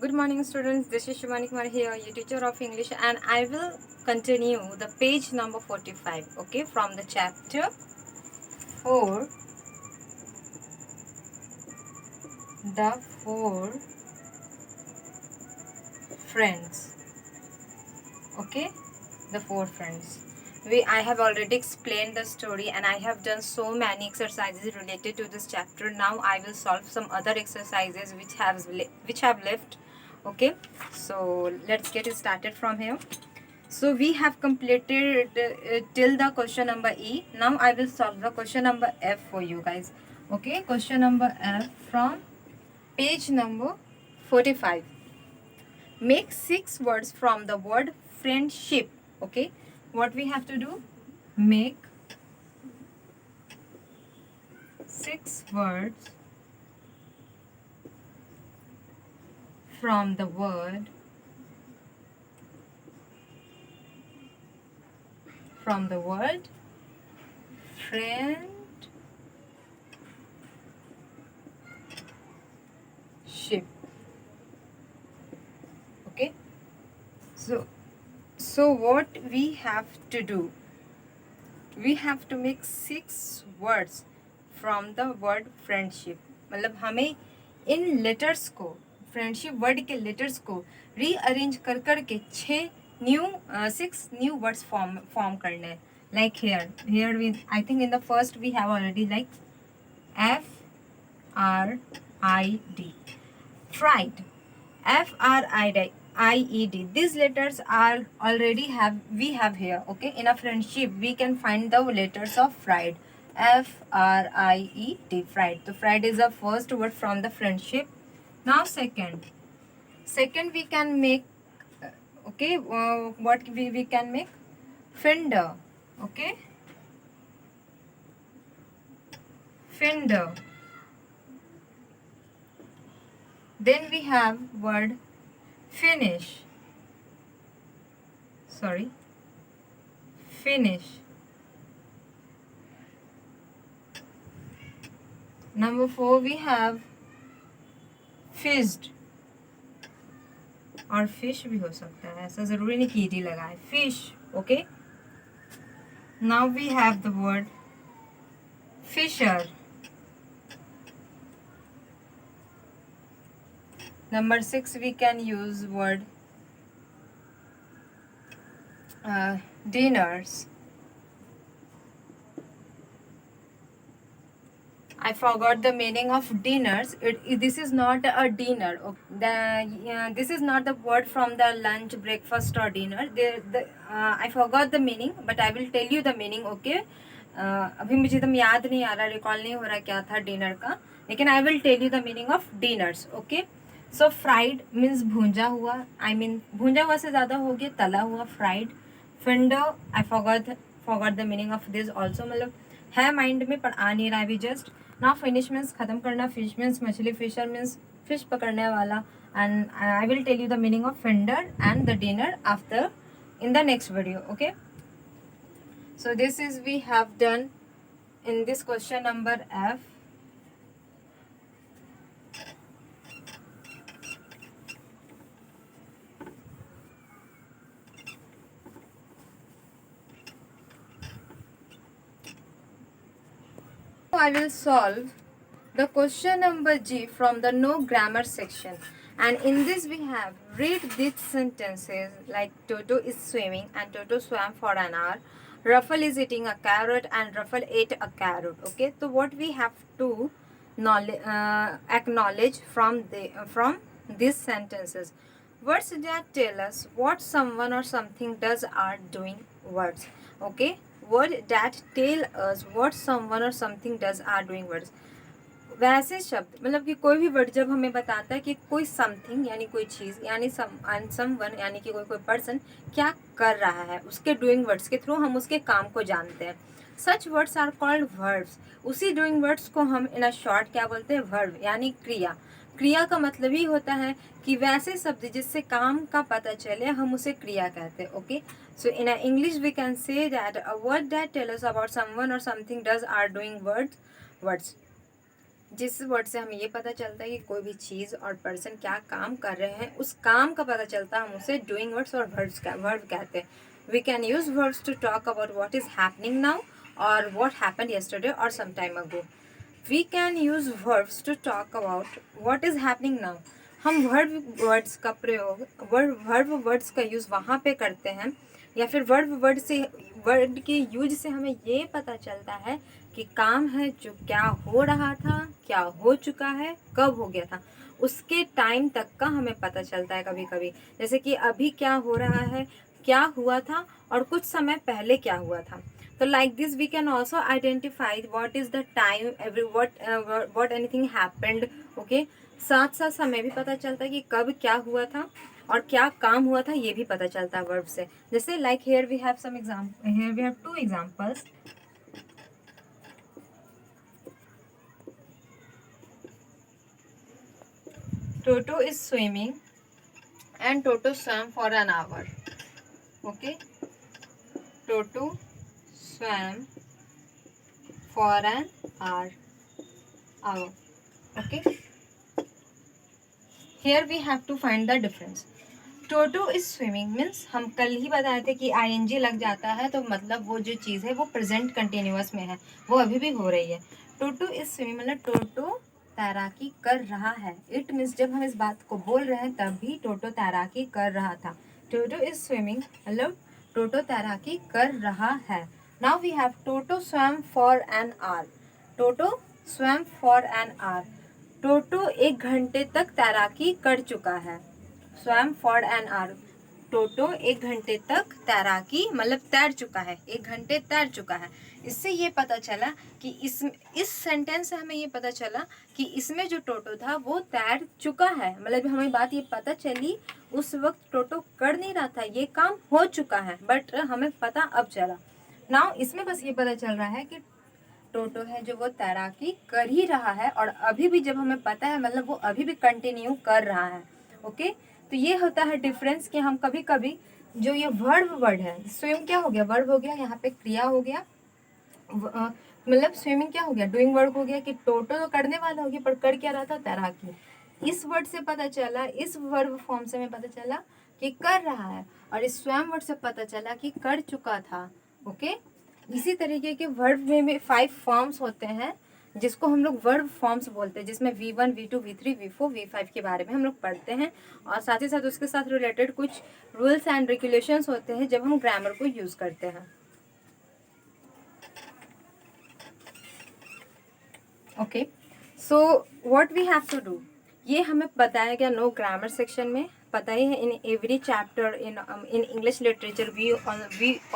Good morning, students. This is Shivani Kumar here, your teacher of English, and I will continue the page number 45, okay, from the chapter 4, The Four Friends, okay, The Four Friends. I have already explained the story and I have done so many exercises related to this chapter. Now I will solve some other exercises which have left, okay. So let's get started from here. So we have completed till the question number E. Now I will solve the question number F for you guys. Okay, question number F from page number 45. Make 6 words from the word friendship. Okay, what we have to do? Make 6 words from the word friendship. Okay, so what we have to do? We have to make 6 words from the word friendship. मतलब हमें इन letters को, friendship word के letters को rearrange कर करके 6 new words form करने हैं. Like here we, I think in the first we have already like FRID, fried, FRID. These letters are already we have here. Okay, in a friendship we can find the letters of fried. FRIED, fried. So fried is the first word from the friendship. Now second we can make okay, what we can make? Fender. Okay, fender. Then we have word finish. Number 4 we have fizzed, और fish भी हो सकता है, ऐसा जरूरी नहीं कि ED लगा है. Fish. Okay, now we have the word fisher. Number 6 we can use word dinners. I forgot the meaning of dinners. This is not a dinner. This is not the word from the lunch, breakfast or dinner. I forgot the meaning, but I will tell you the meaning. Okay, अभी मुझे एकदम याद नहीं आ रहा, recall नहीं हो रहा क्या था डिनर का, लेकिन I will tell you the meaning of dinners. Okay, so fried means भूंजा हुआ. I mean भूंजा हुआ से ज़्यादा हो गया तला हुआ. fried. Fender, I forgot the meaning of this also. मतलब है माइंड में पर आ नहीं रहा है अभी जस्ट. Now finish means खत्म करना. fish means मछली. fisher means fish पकड़ने वाला. And I will tell you the meaning of fender and the dinner after in the next video. Okay, so this is we have done in this question number F. I will solve the question number G from the no grammar section, and in this we have read these sentences like Toto is swimming and Toto swam for an hour. Ruffle is eating a carrot and Ruffle ate a carrot. Okay, so what we have to acknowledge from these sentences? Words that tell us what someone or something does are doing words. Okay, word that tell us what someone or something does are doing words. वैसे शब्द मतलब कि कोई भी word जब हमें बताता है कि कोई समथिंग यानी कोई चीज़ यानी समवन यानी कि कोई पर्सन क्या कर रहा है, उसके डूइंग वर्ड्स के थ्रू हम उसके काम को जानते हैं. Such words are called verbs. उसी डूइंग वर्ड्स को हम इन अ शॉर्ट क्या बोलते हैं? वर्ब यानी क्रिया. क्रिया का मतलब ही होता है कि वैसे शब्द जिससे काम का पता चले हम उसे क्रिया कहते हैं. Okay, so in English we can say that a word that tell us about someone or something does are doing words. जिस वर्ड से हमें ये पता चलता है कि कोई भी चीज़ और पर्सन क्या काम कर रहे हैं, उस काम का पता चलता है, हम उसे डूइंग वर्ड्स और वर्ब कहते हैं. We can use words to talk about what is happening now और व्हाट हैपेंड yesterday और some time ago. We can use verbs to talk about what is happening now. हम words का प्रयोग verb words का use वहाँ पे करते हैं, या फिर वर्ड के यूज से हमें ये पता चलता है कि काम है जो क्या हो रहा था, क्या हो चुका है, कब हो गया था, उसके टाइम तक का हमें पता चलता है कभी कभी. जैसे कि अभी क्या हो रहा है, क्या हुआ था और कुछ समय पहले क्या हुआ था. तो like this we can also identify what is the time every what anything happened. Okay, साथ साथ समय भी पता चलता है कि कब क्या हुआ था और क्या काम हुआ था, ये भी पता चलता है वर्ब से. जैसे like here we have some example, here we have two examples. Toto is swimming and Toto swam for an hour. Okay, Toto swam for an hour. Okay, here we have to find the difference. Toto is swimming means हम कल ही बताए थे कि ING लग जाता है तो मतलब वो जो चीज़ है वो प्रेजेंट कंटिन्यूअस में है, वो अभी भी हो रही है. टोटो इज स्विमिंग मतलब टोटो तैराकी कर रहा है. इट मीन्स जब हम इस बात को बोल रहे हैं तब भी टोटो तैराकी कर रहा था. टोटो इज स्विमिंग मतलब टोटो तैराकी कर रहा है. Now we have Toto swam for an hour. Toto swam for an hour. Toto 1 घंटे तक तैराकी कर चुका है. Swam for an hour. Toto 1 घंटे तक तैराकी मतलब तैर चुका है, 1 घंटे तैर चुका है. इससे ये पता चला कि इस सेंटेंस से हमें ये पता चला कि इसमें जो टोटो था वो तैर चुका है. मतलब हमें बात ये पता चली, उस वक्त टोटो कर नहीं रहा था, ये काम हो चुका है, बट हमें पता अब चला. नाउ इसमें बस ये पता चल रहा है कि टोटो है जो वो तैराकी कर ही रहा है, और अभी भी जब हमें पता है मतलब वो अभी भी कंटिन्यू कर रहा है. ओके, तो ये होता है डिफरेंस कि हम कभी कभी जो ये वर्ड है, स्विम क्या हो गया, वर्ब हो गया, यहाँ पे क्रिया हो गया, मतलब स्विमिंग क्या हो गया, डूइंग वर्ब हो गया, कि टोटो तो करने वाला हो गया पर कर क्या रहा था, तैराकी. इस वर्ड से पता चला, इस वर्ब फॉर्म से हमें पता चला कि कर रहा है, और इस स्वयं वर्ड से पता चला कि कर चुका था. ओके, इसी तरीके के वर्ब में 5 फॉर्म्स होते हैं जिसको हम लोग वर्ब फॉर्म्स बोलते हैं, जिसमें V1, V2, V3, V4, V5 के बारे में हम लोग पढ़ते हैं, और साथ ही साथ उसके साथ रिलेटेड कुछ रूल्स एंड रेगुलेशंस होते हैं जब हम ग्रामर को यूज़ करते हैं. Okay, so what we have to do, ये हमें बताया गया नो ग्रामर सेक्शन में. पता ही है, in every chapter in English literature we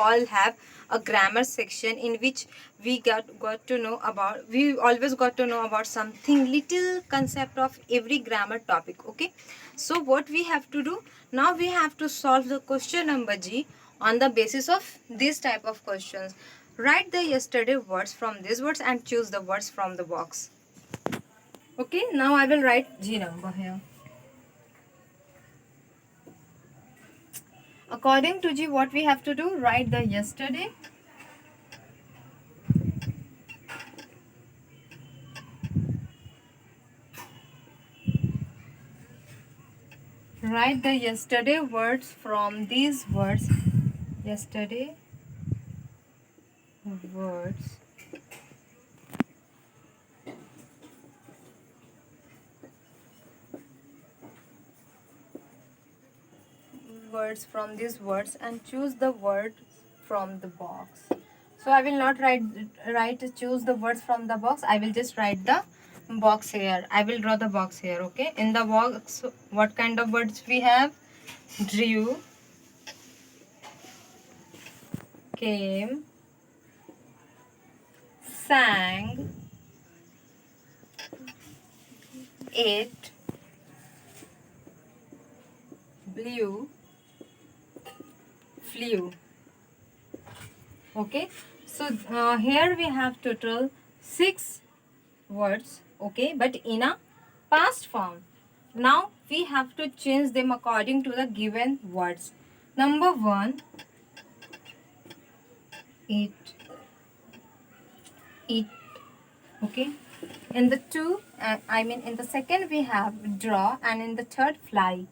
all have a grammar section in which we got to know about, we always got to know about something little concept of every grammar topic. Okay, so what we have to do now, we have to solve the question number G on the basis of this type of questions. Write the yesterday words from these words and choose the words from the box. Okay, now I will write G number here. According to G, what we have to do, write the yesterday, write the yesterday words from these words, yesterday words from these words and choose the word from the box. So I will not write choose the words from the box, I will just write the box here. I will draw the box here. Okay, in the box what kind of words we have? Drew, came, sang, ate, blew, flew. Okay, so here we have total 6 words. Okay, but in a past form. Now we have to change them according to the given words. Number 1, eat, eat. Okay, In the two, I mean in the second we have draw, and in the third fly.